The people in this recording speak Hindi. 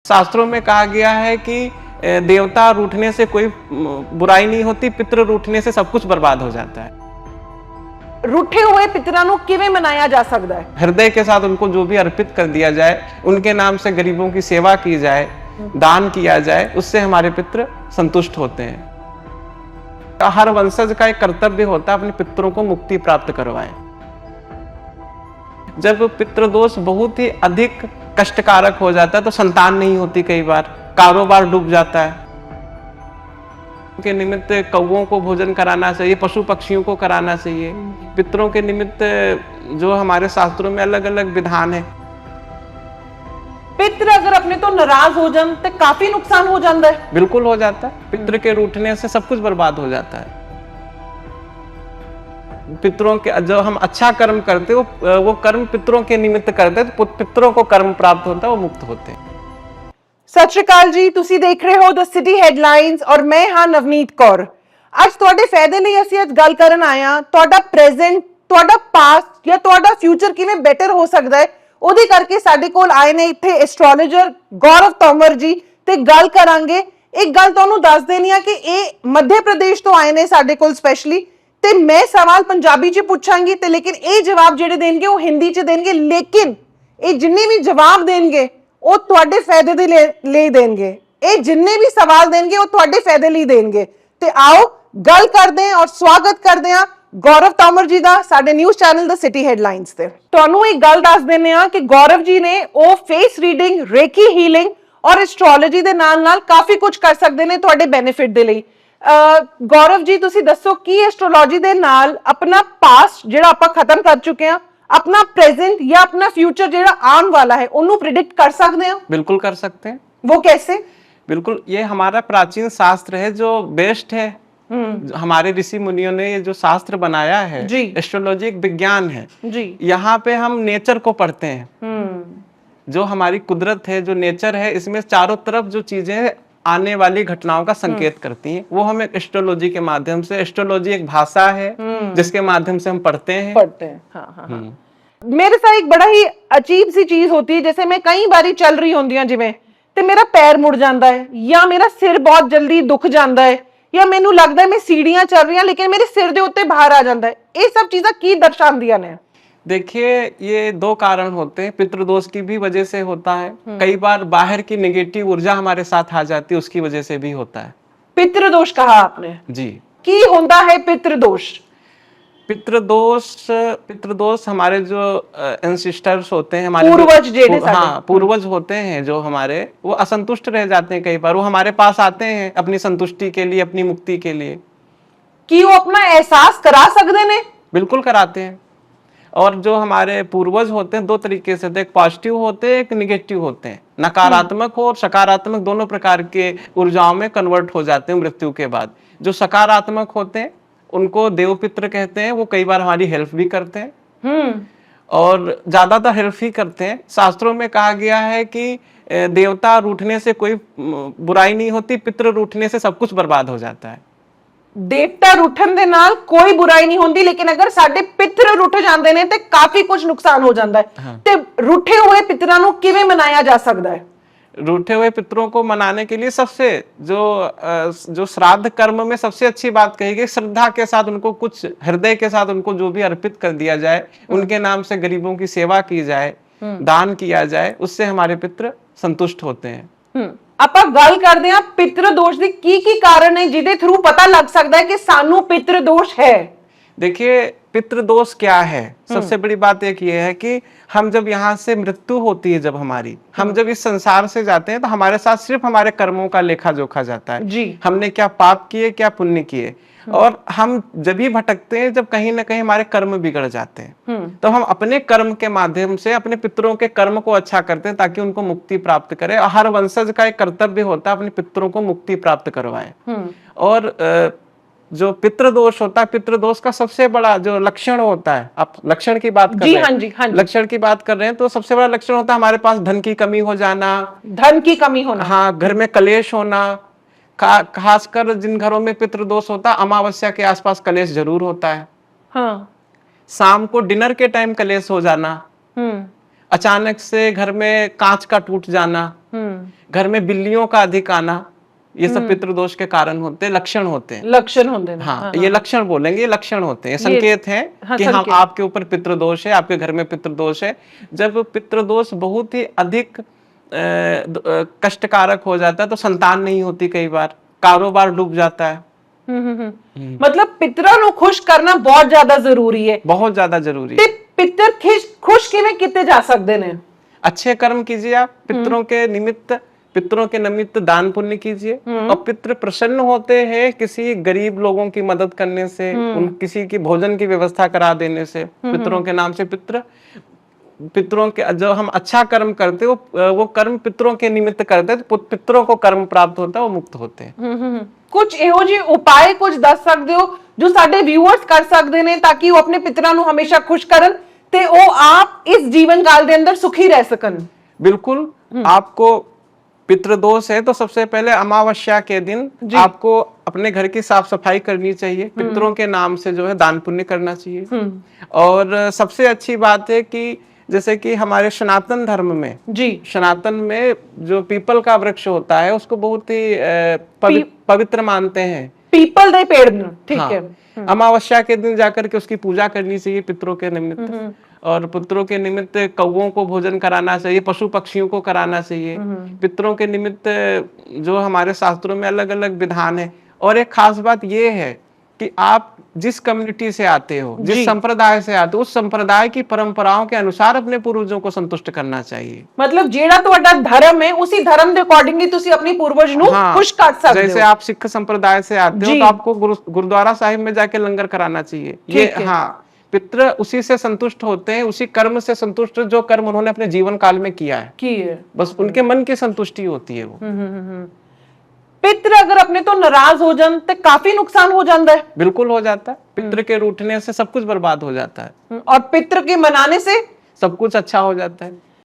शास्त्रों में कहा गया है कि देवता रूठने से कोई बुराई नहीं होती, पितृ रूठने से सब कुछ बर्बाद हो जाता है। रूठे हुए पितरां नूं किवें मनाया जा सकता है? हृदय के साथ उनको जो भी अर्पित कर दिया जाए, उनके नाम से गरीबों की सेवा की जाए, दान किया जाए, उससे हमारे पितृ संतुष्ट होते हैं। हर वंशज का एक कर्तव्य होता है अपने पितरों को मुक्ति प्राप्त करवाएं। जब पितृदोष बहुत ही अधिक कष्टकारक हो जाता है तो संतान नहीं होती, कई बार कारोबार डूब जाता है। के निमित्त कौओं को भोजन कराना चाहिए, पशु पक्षियों को कराना चाहिए। पितरों के निमित्त जो हमारे शास्त्रों में अलग अलग विधान है। पितर अगर अपने तो नाराज हो जान तो काफी नुकसान हो जाता है। बिल्कुल हो जाता है। पितृ के रूठने से सब कुछ बर्बाद हो जाता है। पितरों के जो हम अच्छा कर्म करते वो कर्म पितरों के निमित्त करते तो पितरों को कर्म प्राप्त होता है, वो मुक्त होते हैं। सत श्री अकाल जी, तुसी देख रहे हो द सिटी हेडलाइंस और मैं हाँ नवनीत कौर। आज तुहाडे फायदे ਲਈ ਅਸੀਂ ਅੱਜ ਗੱਲ ਕਰਨ ਆਇਆ। ਤੁਹਾਡਾ ਪ੍ਰੈਜ਼ੈਂਟ, ਤੁਹਾਡਾ ਪਾਸਟ ਜਾਂ ਤੁਹਾਡਾ ਫਿਊਚਰ ਕਿਵੇਂ ਬੈਟਰ ਹੋ ਸਕਦਾ ਹੈ, ਉਹਦੇ ਕਰਕੇ ਸਾਡੇ ਕੋਲ ਆਏ ਨੇ ਇੱਥੇ ਐਸਟ੍ਰੋਲੋਜਰ ਗੌਰਵ ਤੋਮਰ ਜੀ ਤੇ ਗੱਲ ਕਰਾਂਗੇ। ਇੱਕ ਗੱਲ ਤੁਹਾਨੂੰ ਦੱਸ ਦੇਣੀ ਆ ਕਿ ਇਹ ਮੱਧ ਪ੍ਰਦੇਸ਼ ਤੋਂ ਆਏ ਨੇ ਸਾਡੇ ਕੋਲ ਸਪੈਸ਼ਲੀ, ਤੇ मैं सवाल पंजाबी च पूछांगी ते लेकिन ये जवाब जेडे देंगे वो हिंदी च देंगे, लेकिन ये जिन्ने भी जवाब देंगे वो तुहाडे फायदे दे लिए देंगे। ये जिन्ने भी सवाल देंगे वो तुहाडे फायदे लिए देंगे। ते आओ गल करते हैं और स्वागत करते हैं गौरव तोमर जी दा साडे news channel the city headlines ते। तुहानू एक गल दस देने आ कि गौरव जी ने वो फेस रीडिंग, रेकी हीलिंग और एस्ट्रोलॉजी दे नाल काफी कुछ कर सकते हैं तुहाडे बेनिफिट दे लई। गौरव जी तुसी दसो कि एस्ट्रोलॉजी दे नाल अपना पास्ट जेड़ा आपां खत्म कर चुके हैं, अपना प्रेजेंट या अपना फ्यूचर जेड़ा आने वाला है उन्होंने प्रिडिक्ट कर सकते हैं? बिल्कुल कर सकते हैं। वो कैसे? बिल्कुल, ये हमारा प्राचीन शास्त्र है जो बेस्ट है। हमारे ऋषि मुनियों ने ये जो शास्त्र बनाया है, एस्ट्रोलॉजी एक विज्ञान है जी। यहाँ पे हम नेचर को पढ़ते हैं। जो हमारी कुदरत है, जो नेचर है, इसमें चारों तरफ जो चीजें आने वाली घटनाओं का संकेत करती हैं, वो हम एक एस्ट्रोलॉजी के माध्यम से, एस्ट्रोलॉजी एक भाषा है जिसके माध्यम से हम पढ़ते हैं। हाँ। मेरे साथ एक बड़ा ही अजीब सी चीज होती है, जैसे मैं कई बारी चल रही होंदी हां जिवें ते मेरा पैर मुड़ जाता है, या मेरा सिर बहुत जल्दी दुख जाता है, या मैनू लगता है मैं सीढ़ियां चल रही हूं लेकिन मेरे सिर दे उत्ते बाहर आ जाता है। ये सब चीज़ां की दर्शांदियां ने? देखिए, ये दो कारण होते हैं। पितृदोष की भी वजह से होता है, कई बार बाहर की नेगेटिव ऊर्जा हमारे साथ आ जाती है, उसकी वजह से भी होता है। पितृदोष कहा आपने जी, की होता है पितृदोष? पितृदोष हमारे जो एंसिस्टर्स होते हैं, हमारे पूर्वज पूर्वज होते हैं जो हमारे, वो असंतुष्ट रह जाते हैं। कई बार वो हमारे पास आते हैं अपनी संतुष्टि के लिए, अपनी मुक्ति के लिए। कि वो अपना एहसास करा सकते ने? बिल्कुल कराते हैं। और जो हमारे पूर्वज होते हैं दो तरीके से, एक पॉजिटिव होते हैं, एक निगेटिव होते हैं। नकारात्मक हो और सकारात्मक दोनों प्रकार के ऊर्जाओं में कन्वर्ट हो जाते हैं मृत्यु के बाद। जो सकारात्मक होते हैं उनको देवपित्र कहते हैं। वो कई बार हमारी हेल्प भी करते हैं और ज्यादातर हेल्प ही करते हैं। शास्त्रों में कहा गया है कि देवता रूठने से कोई बुराई नहीं होती, पितृ रूठने से सब कुछ बर्बाद हो जाता है। देवता रूठन दे नाल कोई बुराई नहीं होती, लेकिन अगर साडे पितर रूठ जाते हैं तो काफी कुछ नुकसान हो जाता है। ते रूठे हुए पितरां नूं किवें मनाया जा सकता है? रूठे हुए पितरों को मनाने के लिए सबसे जो श्राद्ध कर्म में सबसे अच्छी बात कही गई, श्रद्धा के साथ उनको कुछ हृदय के साथ उनको जो भी अर्पित कर दिया जाए, उनके नाम से गरीबों की सेवा की जाए, दान किया जाए, उससे हमारे पितृ संतुष्ट होते हैं। ਆਪਾਂ ਗੱਲ ਕਰਦੇ ਹਾਂ पितृ दोष ਦੀ ਕੀ कारण है जिहदे थ्रू पता लग सकता है कि सानू पितृ दोष है? देखिए, पितृ दोष क्या है? सबसे बड़ी बात एक ये है कि हम जब यहाँ से मृत्यु होती है, जब हमारी हम जब इस संसार से जाते हैं तो हमारे साथ सिर्फ हमारे कर्मों का लेखा जोखा जाता है जी। हमने क्या पाप किए, क्या पुण्य किए। और हम जब भी भटकते हैं जब कहीं ना कहीं हमारे कर्म बिगड़ जाते हैं, तो हम अपने कर्म के माध्यम से अपने पितरों के कर्म को अच्छा करते हैं ताकि उनको मुक्ति प्राप्त करें। और हर वंशज का एक कर्तव्य होता है अपने पितरों को मुक्ति प्राप्त करवाएं। और जो पितृदोष होता है, पितृदोष का सबसे बड़ा जो लक्षण होता है, आप लक्षण की बात कर रहे हैं, हाँ जी। लक्षण की बात कर रहे हैं तो सबसे बड़ा लक्षण होता है हमारे पास धन की कमी हो जाना, धन की कमी होना, हाँ, घर में कलेश होना। खासकर जिन घरों में पितृदोष होता है, अमावस्या के आसपास कलेश जरूर होता है। हाँ। शाम को डिनर के टाइम कलेश हो जाना, अचानक से घर में कांच का टूट जाना, घर में बिल्लियों का अधिक आना, ये सब पितृदोष के कारण होते हैं, लक्षण होते हैं। लक्षण होते हैं। हाँ, ये लक्षण बोलेंगे, ये लक्षण होते हैं, संकेत हैं कि हम आपके ऊपर पितृदोष है, आपके घर में पितृदोष है। जब पितृदोष बहुत ही अधिक कष्टकारक हो जाता है तो संतान नहीं होती, कई बार कारोबार डूब जाता है। मतलब पितरों ਨੂੰ खुश करना बहुत ज्यादा जरूरी है, बहुत ज्यादा जरूरी है। पितर खुश किवें किते जा सकते हैं? अच्छे कर्म कीजिए आप पितरों के निमित्त, पितरों के निमित्त दान पुण्य कीजिए, और पितृ प्रसन्न होते हैं किसी गरीब लोगों की मदद करने से, उन किसी की भोजन की व्यवस्था करा देने से। पितरों के नाम से पितरों के जो हम अच्छा कर्म करते वो कर्म पितरों के निमित्त करते तो पितरों को कर्म प्राप्त होता है, वो मुक्त होते हैं। कुछ ਇਹੋ ਜਿਹੇ ਉਪਾਅ ਕੁਝ ਦੱਸ ਸਕਦੇ ਹੋ ਜੋ ਸਾਡੇ ਵਿਊਅਰਸ ਕਰ ਸਕਦੇ ਨੇ ਤਾਂ ਕਿ ਉਹ ਆਪਣੇ ਪਿਤਰਾਂ ਨੂੰ ਹਮੇਸ਼ਾ ਖੁਸ਼ ਕਰਨ ਤੇ ਉਹ ਆਪ ਇਸ ਜੀਵਨ ਕਾਲ ਦੇ ਅੰਦਰ ਸੁਖੀ ਰਹਿ ਸਕਣ? बिल्कुल, आपको पितृदोष है तो सबसे पहले अमावस्या के दिन आपको अपने घर की साफ सफाई करनी चाहिए, पितरों के नाम से जो है दान पुण्य करना चाहिए। और सबसे अच्छी बात है कि जैसे कि हमारे सनातन धर्म में सनातन में जो पीपल का वृक्ष होता है उसको बहुत ही पवित्र मानते हैं। पीपल दे पेड़, ठीक है। अमावस्या के दिन जाकर के उसकी पूजा करनी चाहिए पितरों के निमित्त, और पितरों के निमित्त कौओं को भोजन कराना चाहिए, पशु पक्षियों को कराना चाहिए। पितरों के निमित्त जो हमारे शास्त्रों में अलग अलग विधान है। और एक खास बात ये है कि आप जिस कम्युनिटी से आते हो, जिस संप्रदाय से आते हो, उस संप्रदाय की परंपराओं के अनुसार अपने पूर्वजों को संतुष्ट करना चाहिए। मतलब जेड़ा ਤੁਹਾਡਾ धर्म है उसी धर्म के अकॉर्डिंगली ਤੁਸੀਂ अपनी पूर्वज ਨੂੰ खुश कर सकते हो। जैसे आप सिख संप्रदाय से आते हो तो आपको गुरुद्वारा साहिब में जाके लंगर कराना चाहिए। ये हाँ, पितृ उसी से संतुष्ट होते हैं, उसी कर्म से संतुष्ट जो कर्म उन्होंने अपने जीवन काल में किया है, बस उनके मन की संतुष्टि होती है वो। पितृ अगर अपने तो नाराज हो जान तो काफी नुकसान हो जाता है। बिल्कुल हो जाता है, पितृ के रूठने से सब कुछ बर्बाद हो जाता है, और पितृ के मनाने से सब कुछ अच्छा हो जाता है।